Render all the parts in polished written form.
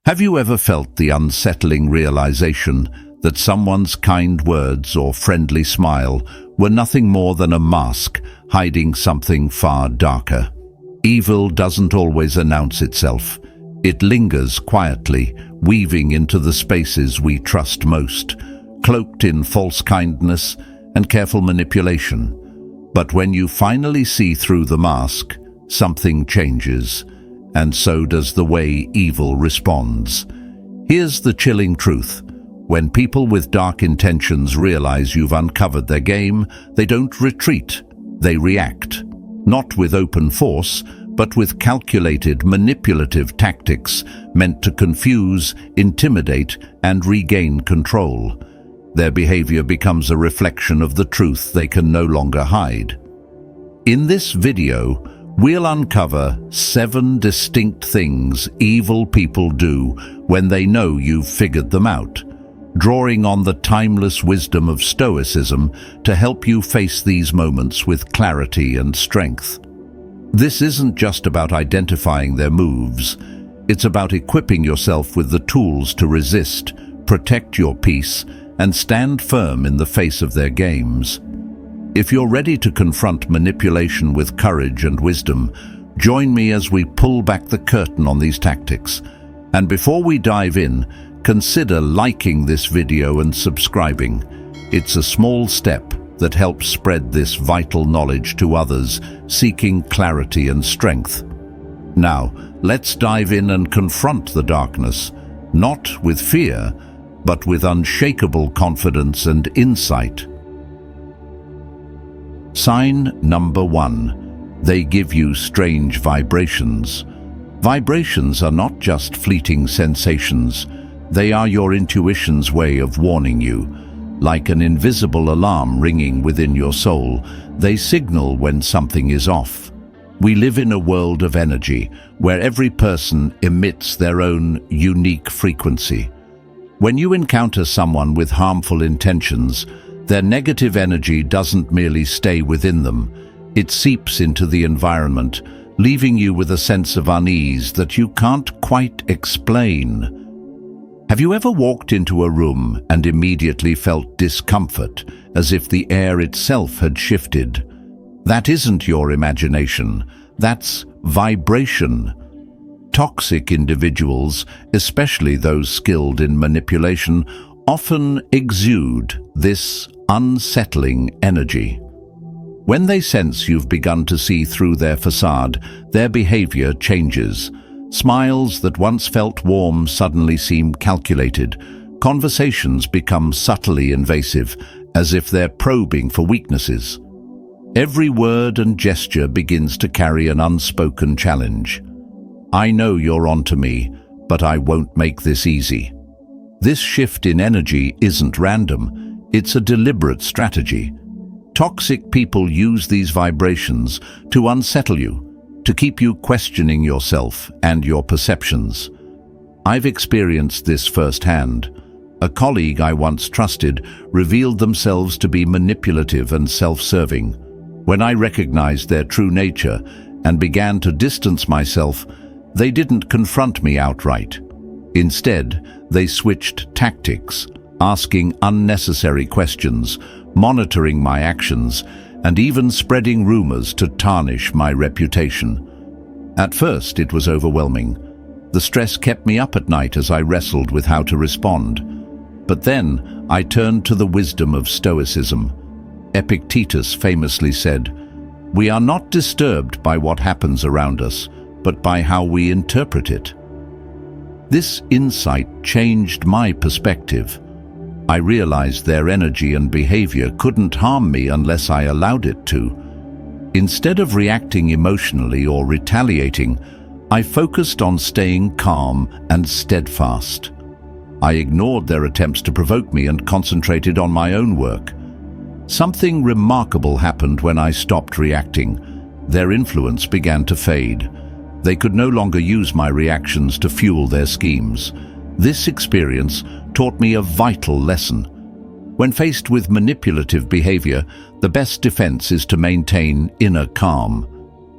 Have you ever felt the unsettling realization that someone's kind words or friendly smile were nothing more than a mask hiding something far darker? Evil doesn't always announce itself. It lingers quietly, weaving into the spaces we trust most, cloaked in false kindness and careful manipulation. But when you finally see through the mask, something changes, and so does the way evil responds. Here's the chilling truth. When people with dark intentions realize you've uncovered their game, they don't retreat, they react. Not with open force, but with calculated, manipulative tactics meant to confuse, intimidate, and regain control. Their behavior becomes a reflection of the truth they can no longer hide. In this video, we'll uncover 7 distinct things evil people do when they know you've figured them out, drawing on the timeless wisdom of Stoicism to help you face these moments with clarity and strength. This isn't just about identifying their moves, it's about equipping yourself with the tools to resist, protect your peace, and stand firm in the face of their games. If you're ready to confront manipulation with courage and wisdom, join me as we pull back the curtain on these tactics. And before we dive in, consider liking this video and subscribing. It's a small step that helps spread this vital knowledge to others seeking clarity and strength. Now, let's dive in and confront the darkness, not with fear, but with unshakable confidence and insight. Sign number 1. They give you strange vibrations. Vibrations are not just fleeting sensations. They are your intuition's way of warning you. Like an invisible alarm ringing within your soul, they signal when something is off. We live in a world of energy, where every person emits their own unique frequency. When you encounter someone with harmful intentions, their negative energy doesn't merely stay within them, it seeps into the environment, leaving you with a sense of unease that you can't quite explain. Have you ever walked into a room and immediately felt discomfort, as if the air itself had shifted? That isn't your imagination, that's vibration. Toxic individuals, especially those skilled in manipulation, often exude this unsettling energy. When they sense you've begun to see through their facade, their behavior changes. Smiles that once felt warm suddenly seem calculated. Conversations become subtly invasive, as if they're probing for weaknesses. Every word and gesture begins to carry an unspoken challenge. I know you're onto me, but I won't make this easy. This shift in energy isn't random. It's a deliberate strategy. Toxic people use these vibrations to unsettle you, to keep you questioning yourself and your perceptions. I've experienced this firsthand. A colleague I once trusted revealed themselves to be manipulative and self-serving. When I recognized their true nature and began to distance myself, they didn't confront me outright. Instead, they switched tactics, asking unnecessary questions, monitoring my actions, and even spreading rumors to tarnish my reputation. At first, it was overwhelming. The stress kept me up at night as I wrestled with how to respond. But then, I turned to the wisdom of Stoicism. Epictetus famously said, "We are not disturbed by what happens around us, but by how we interpret it." This insight changed my perspective. I realized their energy and behavior couldn't harm me unless I allowed it to. Instead of reacting emotionally or retaliating, I focused on staying calm and steadfast. I ignored their attempts to provoke me and concentrated on my own work. Something remarkable happened when I stopped reacting. Their influence began to fade. They could no longer use my reactions to fuel their schemes. This experience taught me a vital lesson. When faced with manipulative behavior, the best defense is to maintain inner calm.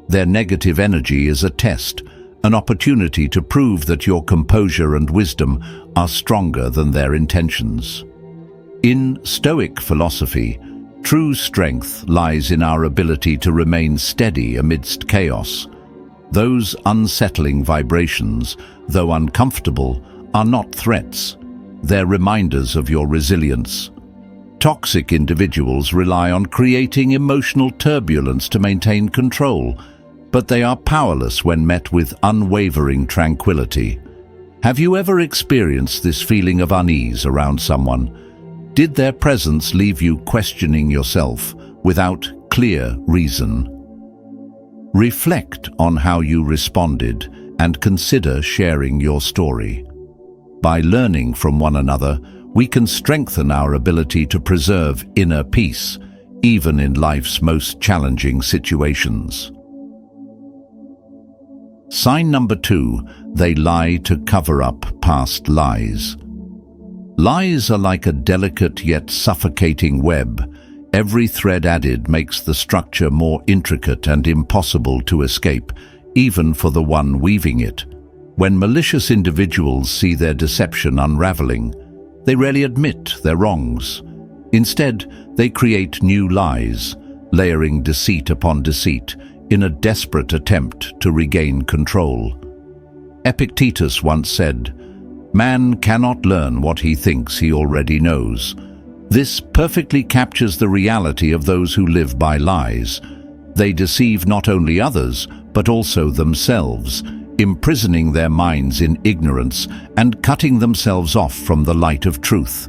Their negative energy is a test, an opportunity to prove that your composure and wisdom are stronger than their intentions. In Stoic philosophy, true strength lies in our ability to remain steady amidst chaos. Those unsettling vibrations, though uncomfortable, are not threats. They're reminders of your resilience. Toxic individuals rely on creating emotional turbulence to maintain control, but they are powerless when met with unwavering tranquility. Have you ever experienced this feeling of unease around someone? Did their presence leave you questioning yourself without clear reason? Reflect on how you responded and consider sharing your story. By learning from one another, we can strengthen our ability to preserve inner peace, even in life's most challenging situations. Sign number 2, they lie to cover up past lies. Lies are like a delicate yet suffocating web. Every thread added makes the structure more intricate and impossible to escape, even for the one weaving it. When malicious individuals see their deception unraveling, they rarely admit their wrongs. Instead, they create new lies, layering deceit upon deceit in a desperate attempt to regain control. Epictetus once said, "Man cannot learn what he thinks he already knows." This perfectly captures the reality of those who live by lies. They deceive not only others, but also themselves, imprisoning their minds in ignorance and cutting themselves off from the light of truth.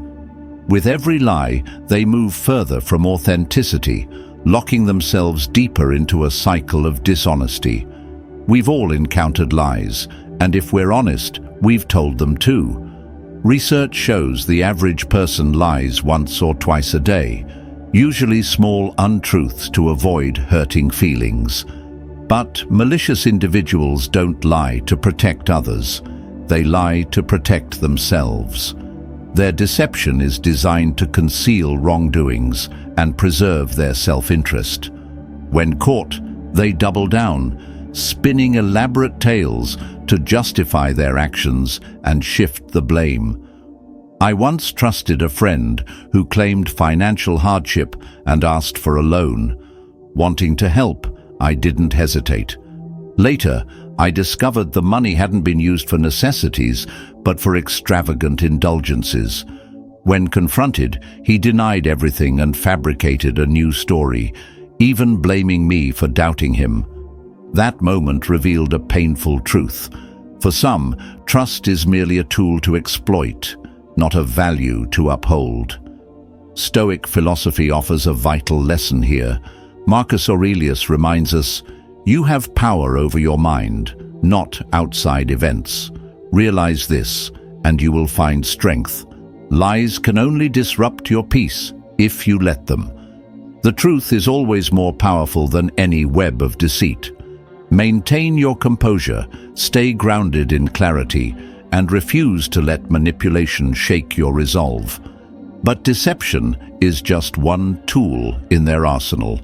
With every lie, they move further from authenticity, locking themselves deeper into a cycle of dishonesty. We've all encountered lies, and if we're honest, we've told them too. Research shows the average person lies once or twice a day, usually small untruths to avoid hurting feelings. But malicious individuals don't lie to protect others. They lie to protect themselves. Their deception is designed to conceal wrongdoings and preserve their self-interest. When caught, they double down, spinning elaborate tales to justify their actions and shift the blame. I once trusted a friend who claimed financial hardship and asked for a loan. Wanting to help, I didn't hesitate. Later, I discovered the money hadn't been used for necessities, but for extravagant indulgences. When confronted, he denied everything and fabricated a new story, even blaming me for doubting him. That moment revealed a painful truth. For some, trust is merely a tool to exploit, not a value to uphold. Stoic philosophy offers a vital lesson here. Marcus Aurelius reminds us, "You have power over your mind, not outside events. Realize this, and you will find strength. Lies can only disrupt your peace if you let them. The truth is always more powerful than any web of deceit. Maintain your composure, stay grounded in clarity, and refuse to let manipulation shake your resolve." But deception is just one tool in their arsenal.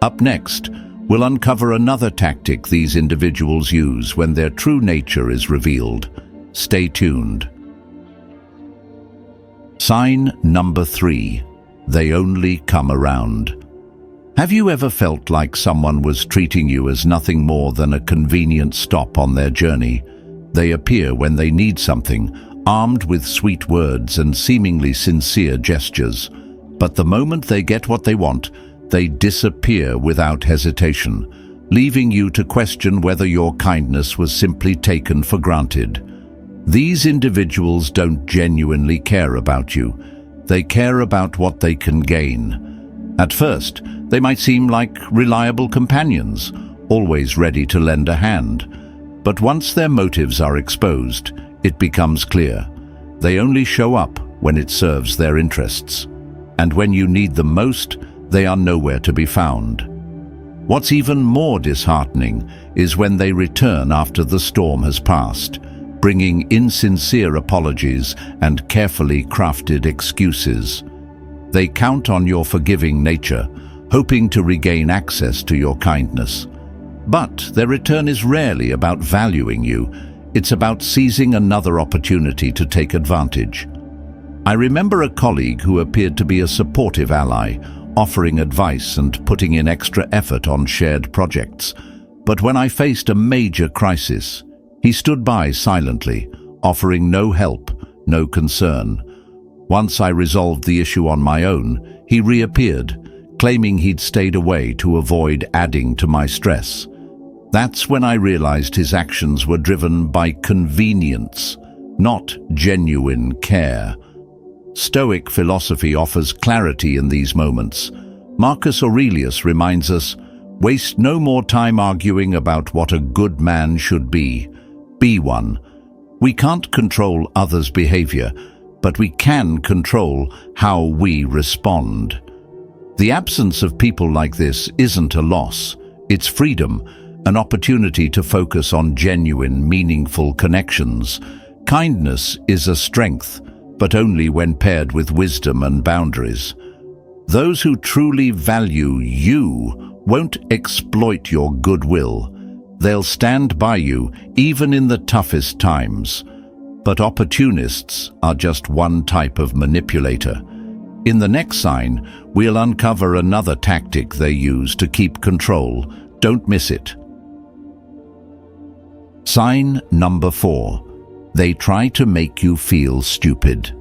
Up next, we'll uncover another tactic these individuals use when their true nature is revealed. Stay tuned. Sign number 3, they only come around. Have you ever felt like someone was treating you as nothing more than a convenient stop on their journey? They appear when they need something, armed with sweet words and seemingly sincere gestures. But the moment they get what they want, they disappear without hesitation, leaving you to question whether your kindness was simply taken for granted. These individuals don't genuinely care about you. They care about what they can gain. At first, they might seem like reliable companions, always ready to lend a hand. But once their motives are exposed, it becomes clear. They only show up when it serves their interests. And when you need them most, they are nowhere to be found. What's even more disheartening is when they return after the storm has passed, bringing insincere apologies and carefully crafted excuses. They count on your forgiving nature, hoping to regain access to your kindness. But their return is rarely about valuing you. It's about seizing another opportunity to take advantage. I remember a colleague who appeared to be a supportive ally, offering advice and putting in extra effort on shared projects. But when I faced a major crisis, he stood by silently, offering no help, no concern. Once I resolved the issue on my own, he reappeared, claiming he'd stayed away to avoid adding to my stress. That's when I realized his actions were driven by convenience, not genuine care. Stoic philosophy offers clarity in these moments. Marcus Aurelius reminds us, "Waste no more time arguing about what a good man should be. Be one." We can't control others' behavior, but we can control how we respond. The absence of people like this isn't a loss. It's freedom, an opportunity to focus on genuine, meaningful connections. Kindness is a strength, but only when paired with wisdom and boundaries. Those who truly value you won't exploit your goodwill. They'll stand by you even in the toughest times. But opportunists are just one type of manipulator. In the next sign, we'll uncover another tactic they use to keep control. Don't miss it. Sign number 4. They try to make you feel stupid.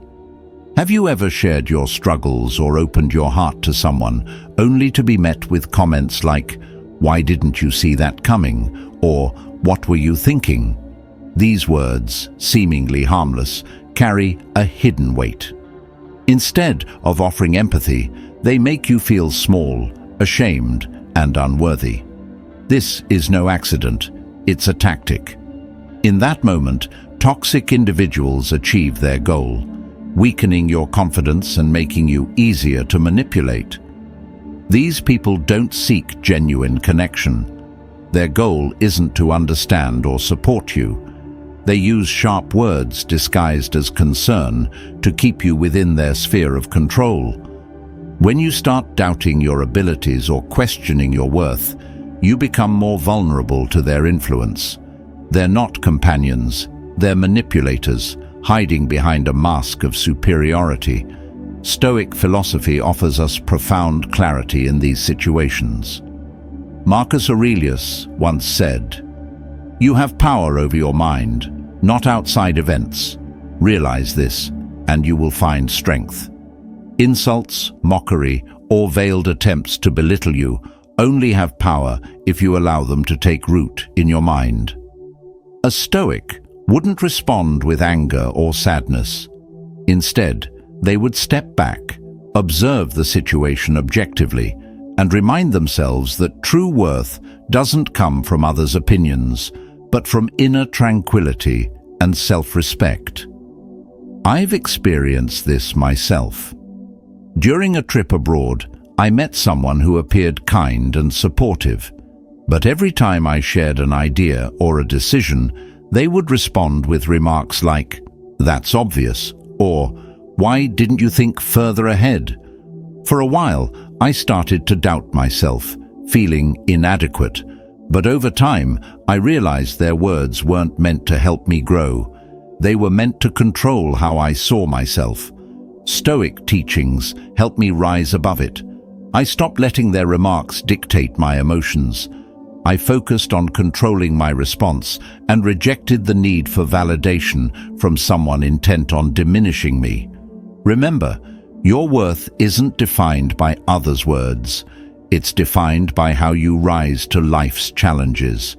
Have you ever shared your struggles or opened your heart to someone only to be met with comments like, "Why didn't you see that coming?" or "What were you thinking?" These words, seemingly harmless, carry a hidden weight. Instead of offering empathy, they make you feel small, ashamed, and unworthy. This is no accident, it's a tactic. In that moment, toxic individuals achieve their goal, weakening your confidence and making you easier to manipulate. These people don't seek genuine connection. Their goal isn't to understand or support you. They use sharp words disguised as concern to keep you within their sphere of control. When you start doubting your abilities or questioning your worth, you become more vulnerable to their influence. They're not companions, they're manipulators, hiding behind a mask of superiority. Stoic philosophy offers us profound clarity in these situations. Marcus Aurelius once said, "You have power over your mind, not outside events. Realize this, and you will find strength." Insults, mockery, or veiled attempts to belittle you only have power if you allow them to take root in your mind. A Stoic wouldn't respond with anger or sadness. Instead, they would step back, observe the situation objectively, and remind themselves that true worth doesn't come from others' opinions, but from inner tranquility and self-respect. I've experienced this myself. During a trip abroad, I met someone who appeared kind and supportive, but every time I shared an idea or a decision, they would respond with remarks like, "That's obvious," or "Why didn't you think further ahead?" For a while, I started to doubt myself, feeling inadequate, but over time, I realized their words weren't meant to help me grow. They were meant to control how I saw myself. Stoic teachings helped me rise above it. I stopped letting their remarks dictate my emotions. I focused on controlling my response and rejected the need for validation from someone intent on diminishing me. Remember, your worth isn't defined by others' words. It's defined by how you rise to life's challenges.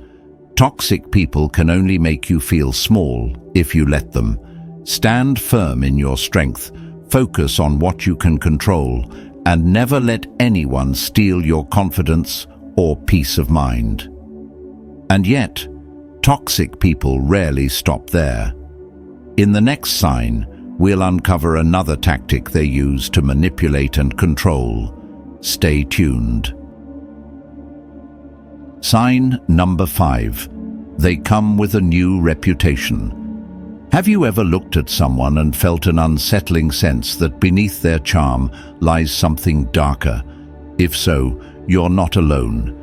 Toxic people can only make you feel small if you let them. Stand firm in your strength, focus on what you can control, and never let anyone steal your confidence or peace of mind. And yet, toxic people rarely stop there. In the next sign, we'll uncover another tactic they use to manipulate and control. Stay tuned. Sign number 5. They come with a new reputation. Have you ever looked at someone and felt an unsettling sense that beneath their charm lies something darker? If so, you're not alone.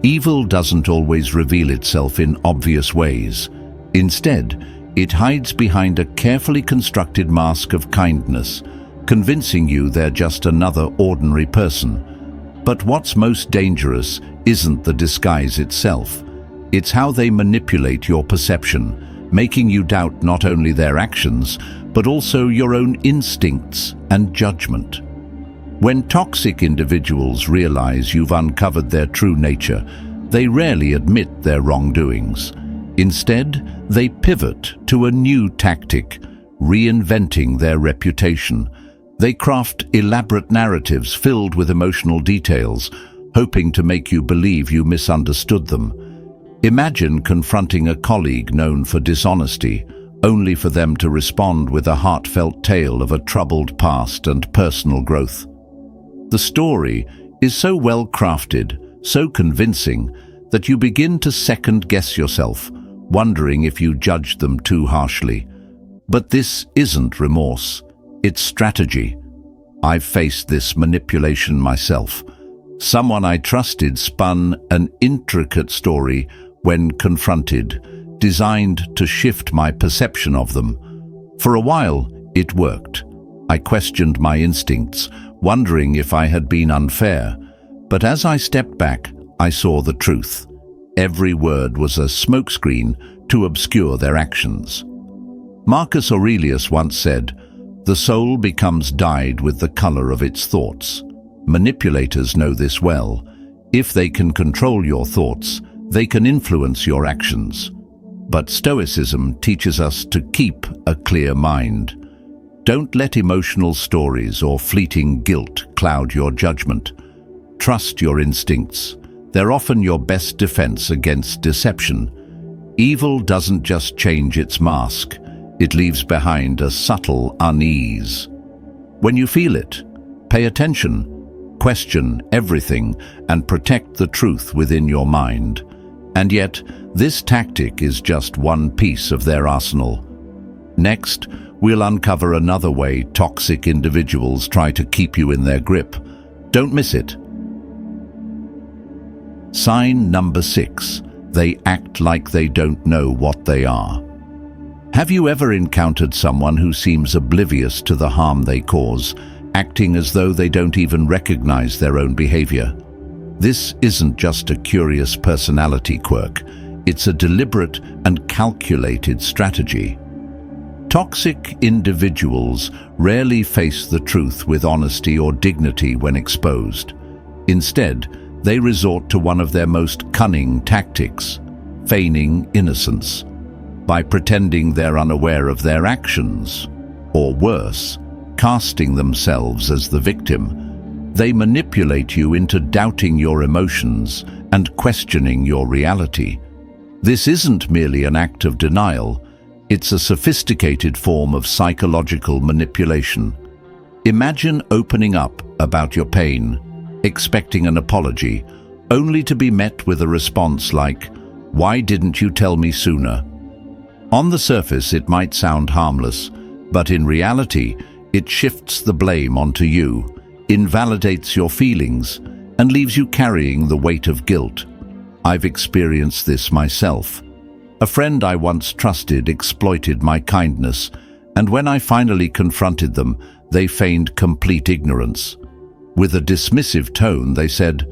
Evil doesn't always reveal itself in obvious ways. Instead, it hides behind a carefully constructed mask of kindness, convincing you they're just another ordinary person. But what's most dangerous isn't the disguise itself. It's how they manipulate your perception, making you doubt not only their actions, but also your own instincts and judgment. When toxic individuals realize you've uncovered their true nature, they rarely admit their wrongdoings. Instead, they pivot to a new tactic, reinventing their reputation. They craft elaborate narratives filled with emotional details, hoping to make you believe you misunderstood them. Imagine confronting a colleague known for dishonesty, only for them to respond with a heartfelt tale of a troubled past and personal growth. The story is so well crafted, so convincing, that you begin to second-guess yourself, wondering if you judged them too harshly. But this isn't remorse, it's strategy. I've faced this manipulation myself. Someone I trusted spun an intricate story when confronted, designed to shift my perception of them. For a while, it worked. I questioned my instincts, wondering if I had been unfair. But as I stepped back, I saw the truth. Every word was a smokescreen to obscure their actions. Marcus Aurelius once said, "The soul becomes dyed with the color of its thoughts." Manipulators know this well. If they can control your thoughts, they can influence your actions. But Stoicism teaches us to keep a clear mind. Don't let emotional stories or fleeting guilt cloud your judgment. Trust your instincts. They're often your best defense against deception. Evil doesn't just change its mask, it leaves behind a subtle unease. When you feel it, pay attention, question everything, and protect the truth within your mind. And yet, this tactic is just one piece of their arsenal. Next, we'll uncover another way toxic individuals try to keep you in their grip. Don't miss it. Sign number 6. They act like they don't know what they are. Have you ever encountered someone who seems oblivious to the harm they cause, acting as though they don't even recognize their own behavior? This isn't just a curious personality quirk, it's a deliberate and calculated strategy. Toxic individuals rarely face the truth with honesty or dignity when exposed. Instead, they resort to one of their most cunning tactics, feigning innocence. By pretending they're unaware of their actions, or worse, casting themselves as the victim, they manipulate you into doubting your emotions and questioning your reality. This isn't merely an act of denial, it's a sophisticated form of psychological manipulation. Imagine opening up about your pain, expecting an apology, only to be met with a response like, "Why didn't you tell me sooner?" On the surface, it might sound harmless, but in reality, it shifts the blame onto you, invalidates your feelings, and leaves you carrying the weight of guilt. I've experienced this myself. A friend I once trusted exploited my kindness, and when I finally confronted them, they feigned complete ignorance. With a dismissive tone, they said,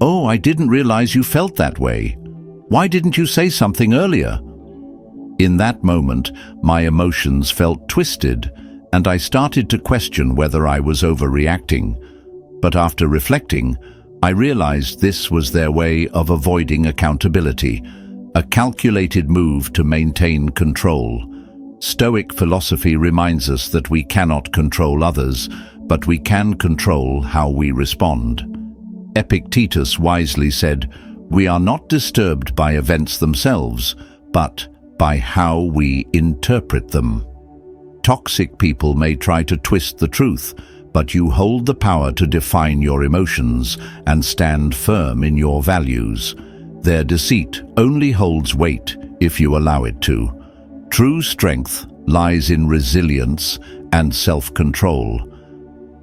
"Oh, I didn't realize you felt that way. Why didn't you say something earlier?" In that moment, my emotions felt twisted, and I started to question whether I was overreacting. But after reflecting, I realized this was their way of avoiding accountability, a calculated move to maintain control. Stoic philosophy reminds us that we cannot control others, but we can control how we respond. Epictetus wisely said, "We are not disturbed by events themselves, but by how we interpret them." Toxic people may try to twist the truth, but you hold the power to define your emotions and stand firm in your values. Their deceit only holds weight if you allow it to. True strength lies in resilience and self-control.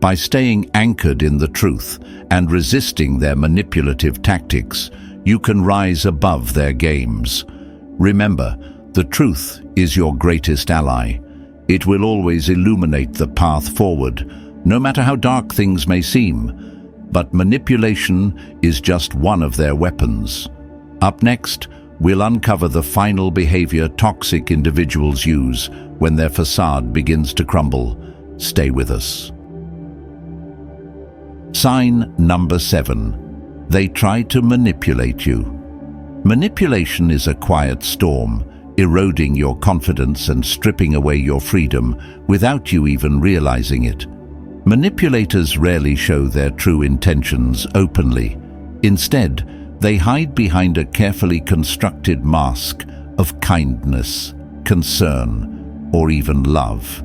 By staying anchored in the truth and resisting their manipulative tactics, you can rise above their games. Remember, the truth is your greatest ally. It will always illuminate the path forward, no matter how dark things may seem. But manipulation is just one of their weapons. Up next, we'll uncover the final behavior toxic individuals use when their facade begins to crumble. Stay with us. Sign number 7. They try to manipulate you. Manipulation is a quiet storm, eroding your confidence and stripping away your freedom without you even realizing it. Manipulators rarely show their true intentions openly. Instead, they hide behind a carefully constructed mask of kindness, concern, or even love.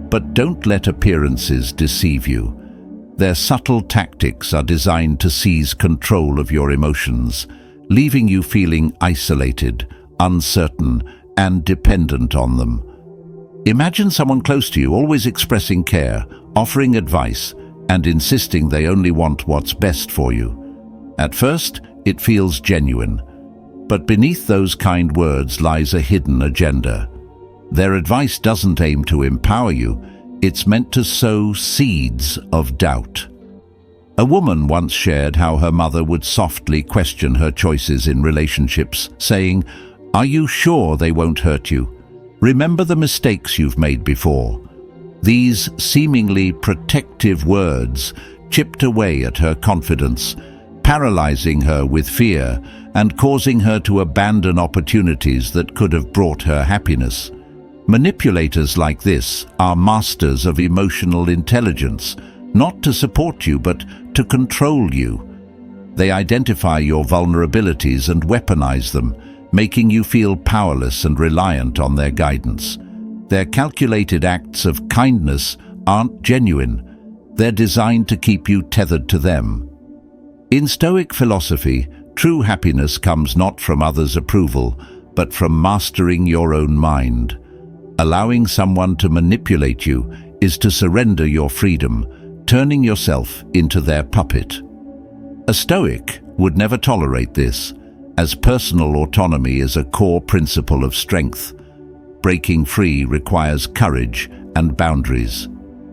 But don't let appearances deceive you. Their subtle tactics are designed to seize control of your emotions, leaving you feeling isolated, uncertain, and dependent on them. Imagine someone close to you always expressing care, offering advice, and insisting they only want what's best for you. At first, it feels genuine, but beneath those kind words lies a hidden agenda. Their advice doesn't aim to empower you, it's meant to sow seeds of doubt. A woman once shared how her mother would softly question her choices in relationships, saying, "Are you sure they won't hurt you? Remember the mistakes you've made before." These seemingly protective words chipped away at her confidence, paralyzing her with fear and causing her to abandon opportunities that could have brought her happiness. Manipulators like this are masters of emotional intelligence, not to support you but to control you. They identify your vulnerabilities and weaponize them, making you feel powerless and reliant on their guidance. Their calculated acts of kindness aren't genuine. They're designed to keep you tethered to them. In Stoic philosophy, true happiness comes not from others' approval, but from mastering your own mind. Allowing someone to manipulate you is to surrender your freedom, turning yourself into their puppet. A Stoic would never tolerate this, as personal autonomy is a core principle of strength. Breaking free requires courage and boundaries.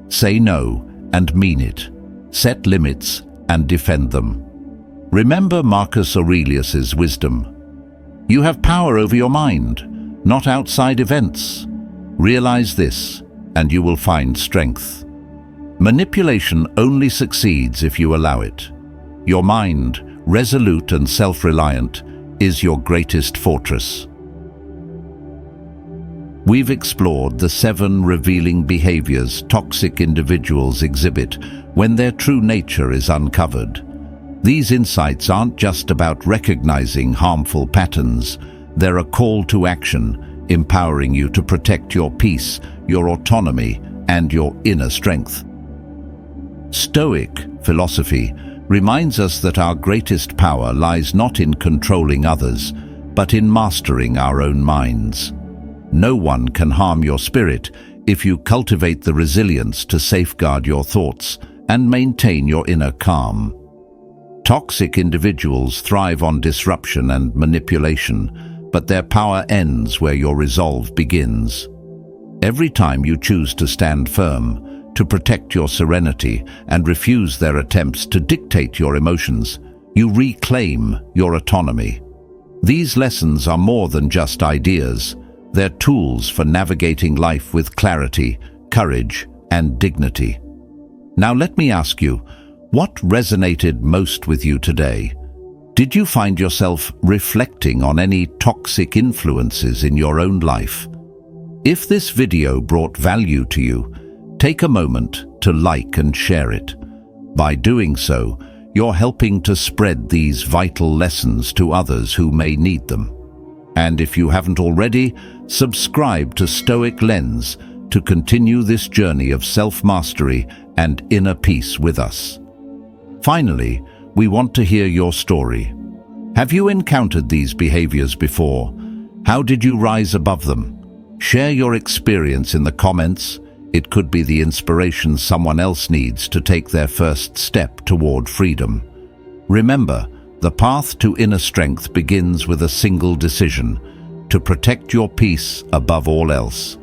Say no and mean it. Set limits and defend them. Remember Marcus Aurelius's wisdom. You have power over your mind, not outside events. Realize this, and you will find strength. Manipulation only succeeds if you allow it. Your mind, resolute and self-reliant, is your greatest fortress. We've explored the 7 revealing behaviors toxic individuals exhibit when their true nature is uncovered. These insights aren't just about recognizing harmful patterns, they're a call to action, empowering you to protect your peace, your autonomy, and your inner strength. Stoic philosophy reminds us that our greatest power lies not in controlling others, but in mastering our own minds. No one can harm your spirit if you cultivate the resilience to safeguard your thoughts and maintain your inner calm. Toxic individuals thrive on disruption and manipulation, but their power ends where your resolve begins. Every time you choose to stand firm, to protect your serenity, and refuse their attempts to dictate your emotions, you reclaim your autonomy. These lessons are more than just ideas. They're tools for navigating life with clarity, courage, and dignity. Now let me ask you, what resonated most with you today? Did you find yourself reflecting on any toxic influences in your own life? If this video brought value to you, take a moment to like and share it. By doing so, you're helping to spread these vital lessons to others who may need them. And if you haven't already, subscribe to Stoic Lens to continue this journey of self-mastery and inner peace with us. Finally, we want to hear your story. Have you encountered these behaviors before? How did you rise above them? Share your experience in the comments. It could be the inspiration someone else needs to take their first step toward freedom. Remember, The path to inner strength begins with a single decision: to protect your peace above all else.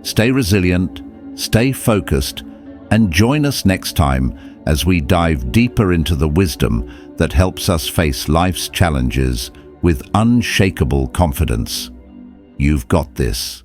Stay resilient, stay focused, and join us next time as we dive deeper into the wisdom that helps us face life's challenges with unshakable confidence. You've got this.